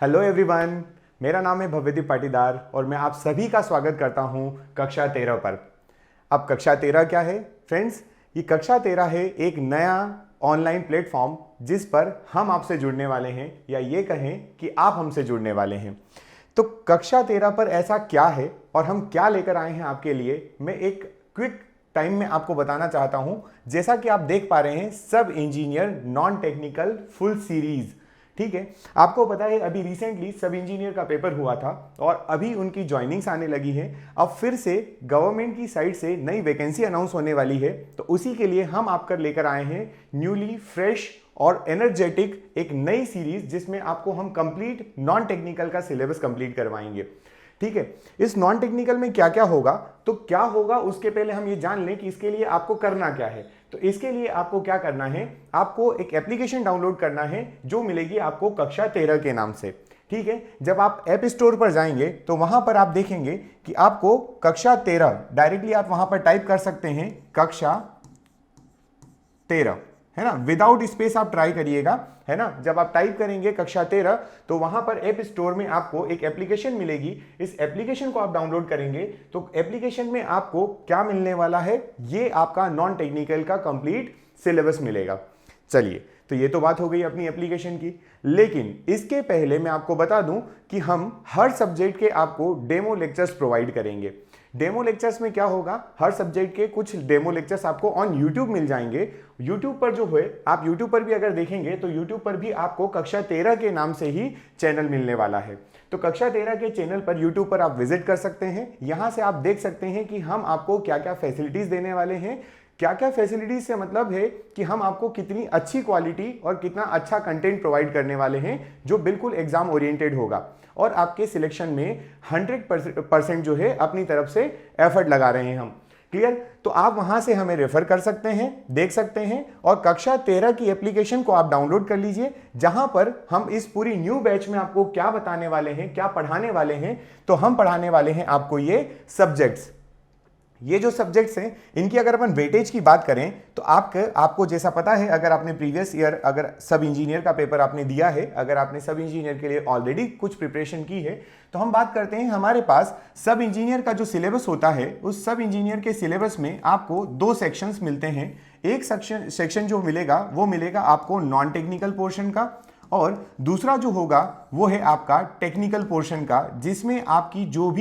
Hello everyone, मेरा नाम है भव्यदीप पाटीदार और मैं आप सभी का स्वागत करता हूं कक्षा 13 पर। अब कक्षा 13 क्या है फ्रेंड्स? ये कक्षा 13 है एक नया ऑनलाइन प्लेटफॉर्म जिस पर हम आपसे जुड़ने वाले हैं, या ये कहें कि आप हमसे जुड़ने वाले हैं। तो कक्षा 13 पर ऐसा क्या है और हम क्या लेकर आए हैं आपके लिए, मैं एक क्विक टाइम में आपको बताना चाहता हूं। जैसा कि आप देख पा रहे हैं, सब engineer non technical full series, ठीक है। आपको पता है अभी रिसेंटली सब इंजीनियर का पेपर हुआ था और अभी उनकी ज्वाइनिंग्स आने लगी हैं। अब फिर से गवर्नमेंट की साइड से नई वैकेंसी अनाउंस होने वाली है, तो उसी के लिए हम आपको लेकर आए हैं न्यूली फ्रेश और एनर्जेटिक एक नई सीरीज, जिसमें आपको हम कंप्लीट नॉन टेक्निकल का सिलेबस कंप्लीट करवाएंगे, ठीक है। इस नॉन टेक्निकल में क्या क्या होगा, तो क्या होगा उसके पहले हम ये जान लें कि इसके लिए आपको करना क्या है। तो इसके लिए आपको क्या करना है, आपको एक एप्लीकेशन डाउनलोड करना है जो मिलेगी आपको कक्षा 13 के नाम से, ठीक है। जब आप ऐप स्टोर पर जाएंगे तो वहां पर आप देखेंगे कि आपको कक्षा 13 डायरेक्टली आप वहां पर टाइप कर सकते हैं, कक्षा 13, है ना। विदाउट स्पेस आप ट्राई करिएगा, है ना। जब आप टाइप करेंगे कक्षा 13 तो वहां पर ऐप स्टोर में आपको एक एप्लीकेशन मिलेगी। इस एप्लीकेशन को आप डाउनलोड करेंगे तो एप्लीकेशन में आपको क्या मिलने वाला है, ये आपका नॉन टेक्निकल का कंप्लीट सिलेबस मिलेगा। चलिए, तो ये तो बात हो गई अपनी एप्लीकेशन की, लेकिन इसके पहले मैं आपको बता दूं कि हम हर सब्जेक्ट के आपको डेमो लेक्चर्स प्रोवाइड करेंगे। डेमो लेक्चर्स में क्या होगा, हर सब्जेक्ट के कुछ डेमो लेक्चर्स आपको ऑन यूट्यूब मिल जाएंगे। यूट्यूब पर जो है, आप यूट्यूब पर भी अगर देखेंगे तो यूट्यूब पर भी आपको कक्षा 13 के नाम से ही चैनल मिलने वाला है। तो कक्षा 13 के चैनल पर यूट्यूब पर आप विजिट कर सकते हैं। यहां से आप देख सकते हैं कि हम आपको क्या क्या फैसिलिटीज देने वाले हैं। क्या क्या फैसिलिटीज से मतलब है कि हम आपको कितनी अच्छी क्वालिटी और कितना अच्छा कंटेंट प्रोवाइड करने वाले हैं, जो बिल्कुल एग्जाम ओरिएंटेड होगा और आपके सिलेक्शन में 100% जो है अपनी तरफ से एफर्ट लगा रहे हैं हम। क्लियर? तो आप वहां से हमें रेफर कर सकते हैं, देख सकते हैं, और कक्षा 13 की एप्लीकेशन को आप डाउनलोड कर लीजिए, जहां पर हम इस पूरी न्यू बैच में आपको क्या बताने वाले हैं, क्या पढ़ाने वाले हैं। तो हम पढ़ाने वाले हैं आपको ये सब्जेक्ट्स। ये जो सब्जेक्ट्स हैं, इनकी अगर अपन वेटेज की बात करें तो आपको जैसा पता है, अगर आपने प्रीवियस ईयर अगर सब इंजीनियर का पेपर आपने दिया है, अगर आपने सब इंजीनियर के लिए ऑलरेडी कुछ प्रिपरेशन की है, तो हम बात करते हैं हमारे पास सब इंजीनियर का जो सिलेबस होता है, उस सब इंजीनियर के सिलेबस में आपको दो सेक्शंस मिलते हैं। एक सेक्शन जो मिलेगा वो मिलेगा आपको नॉन टेक्निकल पोर्शन का, और दूसरा जो होगा वो है आपका टेक्निकल पोर्शन का, जिसमें आपकी जो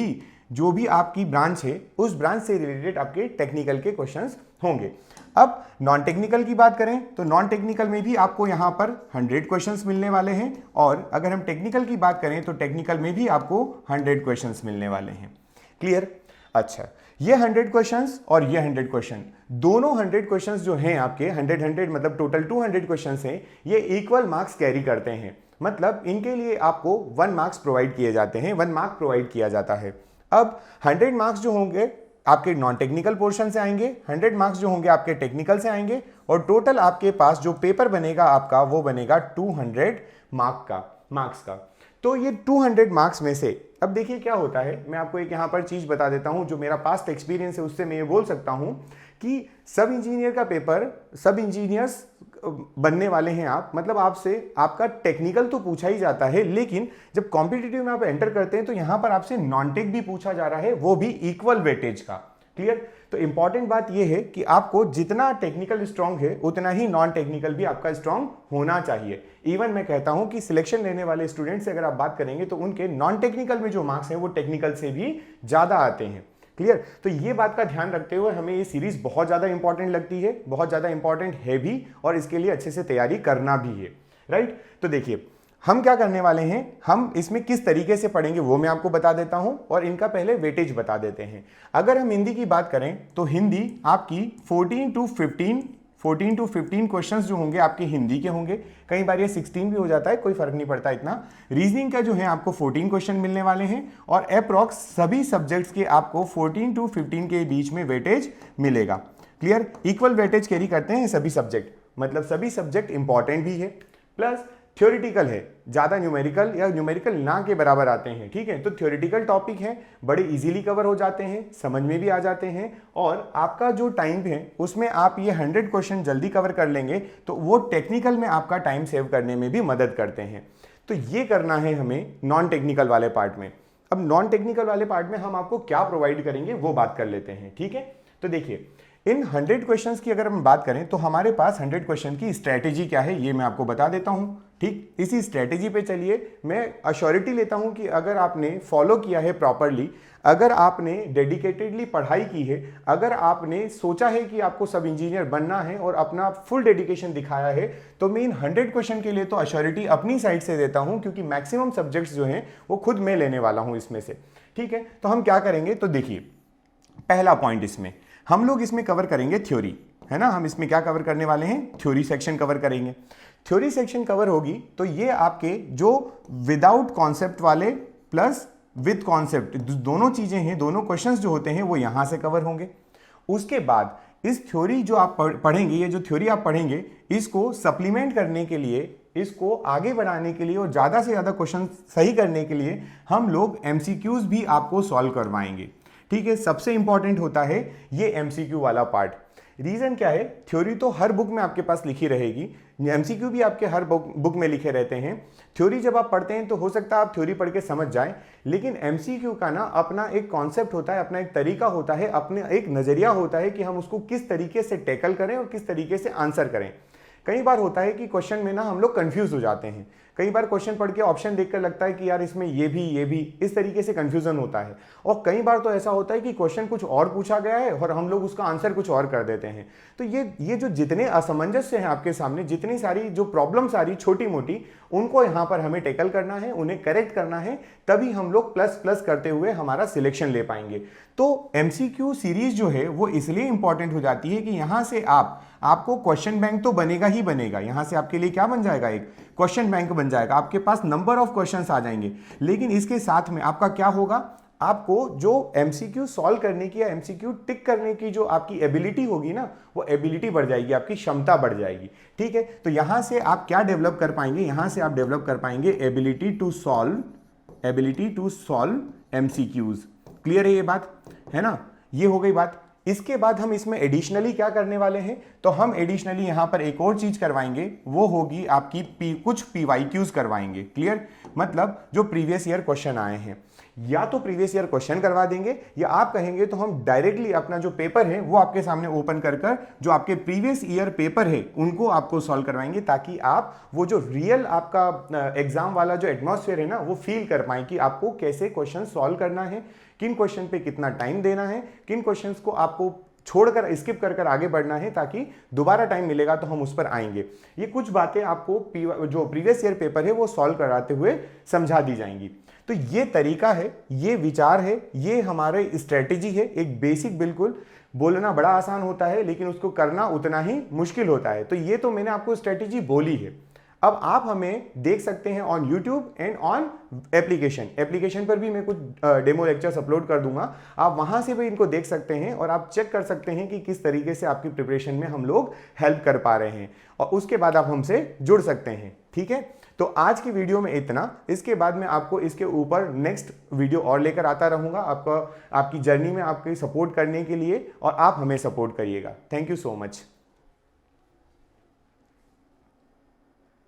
भी आपकी ब्रांच है उस ब्रांच से रिलेटेड आपके टेक्निकल के क्वेश्चंस होंगे। अब नॉन टेक्निकल की बात करें तो नॉन टेक्निकल में भी आपको यहां पर 100 क्वेश्चंस मिलने वाले हैं, और अगर हम टेक्निकल की बात करें तो टेक्निकल में भी आपको 100 क्वेश्चंस मिलने वाले हैं। क्लियर? अच्छा, ये 100 क्वेश्चंस और ये 100 क्वेश्चन, दोनों 100 क्वेश्चंस जो हैं आपके 100 मतलब टोटल 200 क्वेश्चंस हैं, ये इक्वल मार्क्स कैरी करते हैं। मतलब इनके लिए आपको 1 मार्क्स प्रोवाइड किए जाते हैं, 1 मार्क प्रोवाइड किया जाता है। अब 100 मार्क्स जो होंगे आपके नॉन टेक्निकल पोर्शन से आएंगे, 100 मार्क्स जो होंगे आपके टेक्निकल से आएंगे, और टोटल आपके पास जो पेपर बनेगा आपका वो बनेगा 200 मार्क्स का। तो ये 200 मार्क्स में से अब देखिए क्या होता है, मैं आपको एक यहां पर चीज बता देता हूं, जो मेरा पास्ट एक्सपीरियंस है उससे मैं ये बोल सकता हूं कि सब इंजीनियर का पेपर, सब इंजीनियर्स बनने वाले हैं आप, मतलब आपसे आपका टेक्निकल तो पूछा ही जाता है, लेकिन जब कॉम्पिटिटिव में आप एंटर करते हैं तो यहां पर आपसे नॉन टेक भी पूछा जा रहा है, वो भी इक्वल वेटेज का। क्लियर? तो इंपॉर्टेंट बात यह है कि आपको जितना टेक्निकल स्ट्रांग है उतना ही नॉन टेक्निकल भी आपका स्ट्रांग होना चाहिए। इवन मैं कहता हूं कि सिलेक्शन लेने वाले स्टूडेंट से अगर आप बात करेंगे तो उनके नॉन टेक्निकल में जो मार्क्स हैं वो टेक्निकल से भी ज्यादा आते हैं। क्लियर? तो ये बात का ध्यान रखते हुए हमें ये सीरीज बहुत ज्यादा इंपॉर्टेंट लगती है, बहुत ज्यादा इंपॉर्टेंट है भी, और इसके लिए अच्छे से तैयारी करना भी है। राइट? तो देखिए हम क्या करने वाले हैं, हम इसमें किस तरीके से पढ़ेंगे वो मैं आपको बता देता हूं, और इनका पहले वेटेज बता देते हैं। अगर हम हिंदी की बात करें तो हिंदी आपकी 14 टू 15 क्वेश्चंस जो होंगे आपके हिंदी के होंगे, कई बार ये 16 भी हो जाता है, कोई फर्क नहीं पड़ता इतना। रीजनिंग का जो है आपको 14 क्वेश्चन मिलने वाले हैं, और अप्रॉक्स सभी सब्जेक्ट्स के आपको 14 टू 15 के बीच में वेटेज मिलेगा। क्लियर? इक्वल वेटेज कैरी करते हैं सभी सब्जेक्ट, मतलब सभी सब्जेक्ट इंपॉर्टेंट भी है, प्लस थ्योरेटिकल है, ज्यादा न्यूमेरिकल या न्यूमेरिकल ना के बराबर आते हैं। ठीक है? तो थ्योरेटिकल टॉपिक है, बड़े इजीली कवर हो जाते हैं, समझ में भी आ जाते हैं, और आपका जो टाइम है उसमें आप ये 100 क्वेश्चन जल्दी कवर कर लेंगे, तो वो टेक्निकल में आपका टाइम सेव करने में भी मदद करते हैं। तो ये करना है हमें नॉन टेक्निकल वाले पार्ट में। अब नॉन टेक्निकल वाले पार्ट में हम आपको क्या प्रोवाइड करेंगे वो बात कर लेते हैं, ठीक है। तो देखिए, इन 100 क्वेश्चंस की अगर हम बात करें तो हमारे पास 100 क्वेश्चन की स्ट्रैटेजी क्या है ये मैं आपको बता देता हूं, ठीक। इसी स्ट्रैटेजी पे चलिए, मैं अश्योरिटी लेता हूं कि अगर आपने फॉलो किया है प्रॉपरली, अगर आपने डेडिकेटेडली पढ़ाई की है, अगर आपने सोचा है कि आपको सब इंजीनियर बनना है और अपना फुल डेडिकेशन दिखाया है, तो मैं इन 100 क्वेश्चन के लिए तो अश्योरिटी अपनी साइड से देता हूं, क्योंकि मैक्सिमम सब्जेक्ट्स जो हैं वो खुद मैं लेने वाला हूं इसमें से, ठीक है। तो हम क्या करेंगे, तो देखिए पहला पॉइंट इसमें हम लोग इसमें कवर करेंगे थ्योरी, है ना। हम इसमें क्या कवर करने वाले हैं, थ्योरी सेक्शन कवर करेंगे। थ्योरी सेक्शन कवर होगी तो ये आपके जो विदाउट कॉन्सेप्ट वाले प्लस विद कॉन्सेप्ट दोनों चीजें हैं, दोनों क्वेश्चंस जो होते हैं वो यहां से कवर होंगे। उसके बाद इस थ्योरी जो आप पढ़ेंगे, ये जो थ्योरी आप पढ़ेंगे, इसको सप्लीमेंट करने के लिए, इसको आगे बढ़ाने के लिए और ज्यादा से ज्यादा क्वेश्चन सही करने के लिए हम लोग एमसीक्यूज भी आपको सॉल्व करवाएंगे, ठीक है। सबसे इंपॉर्टेंट होता है ये एमसीक्यू वाला पार्ट। रीजन क्या है, थ्योरी तो हर बुक में आपके पास लिखी रहेगी, एमसीक्यू भी आपके हर बुक में लिखे रहते हैं। थ्योरी जब आप पढ़ते हैं तो हो सकता है आप थ्योरी पढ़ के समझ जाएं, लेकिन एमसीक्यू का ना अपना एक कॉन्सेप्ट होता है, अपना एक तरीका होता है, अपने एक नजरिया होता है कि हम उसको किस तरीके से टैकल करें और किस तरीके से आंसर करें। कई बार होता है कि क्वेश्चन में ना हम लोग कंफ्यूज हो जाते हैं, कई बार क्वेश्चन पढ़ के ऑप्शन देखकर लगता है कि यार इसमें ये भी इस तरीके से कंफ्यूजन होता है, और कई बार तो ऐसा होता है कि क्वेश्चन कुछ और पूछा गया है और हम लोग उसका आंसर कुछ और कर देते हैं। तो ये जो जितने असमंजस्य हैं आपके सामने, जितनी सारी जो प्रॉब्लम्स आ रही छोटी मोटी, उनको यहाँ पर हमें टैकल करना है, उन्हें करेक्ट करना है, तभी हम लोग प्लस प्लस करते हुए हमारा सिलेक्शन ले पाएंगे। तो एमसीक्यू सीरीज जो है वो इसलिए इंपॉर्टेंट हो जाती है कि यहां से आपको क्वेश्चन बैंक तो बनेगा ही बनेगा, यहां से आपके लिए क्या बन जाएगा, एक क्वेश्चन बैंक बन जाएगा, आपके पास नंबर ऑफ क्वेश्चंस आ जाएंगे। लेकिन इसके साथ में आपका क्या होगा, आपको जो एमसीक्यू सॉल्व करने की या एमसीक्यू टिक करने की जो आपकी एबिलिटी होगी ना, वो एबिलिटी बढ़ जाएगी, आपकी क्षमता बढ़ जाएगी, ठीक है। तो यहां से आप क्या डेवलप कर पाएंगे, यहां से आप डेवलप कर पाएंगे ability to solve MCQs. Clear है ये बात, है ना। ये हो गई बात। इसके बाद हम इसमें एडिशनली क्या करने वाले हैं, तो हम एडिशनली यहां पर एक और चीज करवाएंगे, वो होगी आपकी कुछ पीवाईक्यूज करवाएंगे। क्लियर, मतलब जो प्रीवियस ईयर क्वेश्चन आए हैं, या तो प्रीवियस ईयर क्वेश्चन करवा देंगे, या आप कहेंगे तो हम डायरेक्टली अपना जो पेपर है वो आपके सामने ओपन कर जो आपके प्रीवियस ईयर पेपर है उनको आपको सॉल्व करवाएंगे, ताकि आप वो जो रियल आपका एग्जाम वाला जो एटमॉस्फेयर है ना, वो फील कर पाए कि आपको कैसे क्वेश्चन सॉल्व करना है, किन क्वेश्चन पे कितना टाइम देना है, किन क्वेश्चंस को आपको छोड़कर स्किप कर आगे बढ़ना है, ताकि दोबारा टाइम मिलेगा तो हम उस पर आएंगे। ये कुछ बातें आपको जो प्रीवियस ईयर पेपर है वो सॉल्व कराते हुए समझा दी जाएंगी। तो ये तरीका है, ये विचार है, ये हमारे स्ट्रेटेजी है, एक बेसिक। बिल्कुल बोलना बड़ा आसान होता है लेकिन उसको करना उतना ही मुश्किल होता है। तो ये तो मैंने आपको स्ट्रेटेजी बोली है। अब आप हमें देख सकते हैं on YouTube and on application पर भी मैं कुछ डेमो लेक्चर्स अपलोड कर दूंगा, आप वहां से भी इनको देख सकते हैं और आप चेक कर सकते हैं कि किस तरीके से आपकी प्रिपरेशन में हम लोग हेल्प कर पा रहे हैं, और उसके बाद आप हमसे जुड़ सकते हैं, ठीक है। तो आज की वीडियो में इतना, इसके बाद में आपको इसके ऊपर नेक्स्ट वीडियो और लेकर आता रहूंगा आपकी जर्नी में आपकी सपोर्ट करने के लिए, और आप हमें सपोर्ट करिएगा। Thank you so much.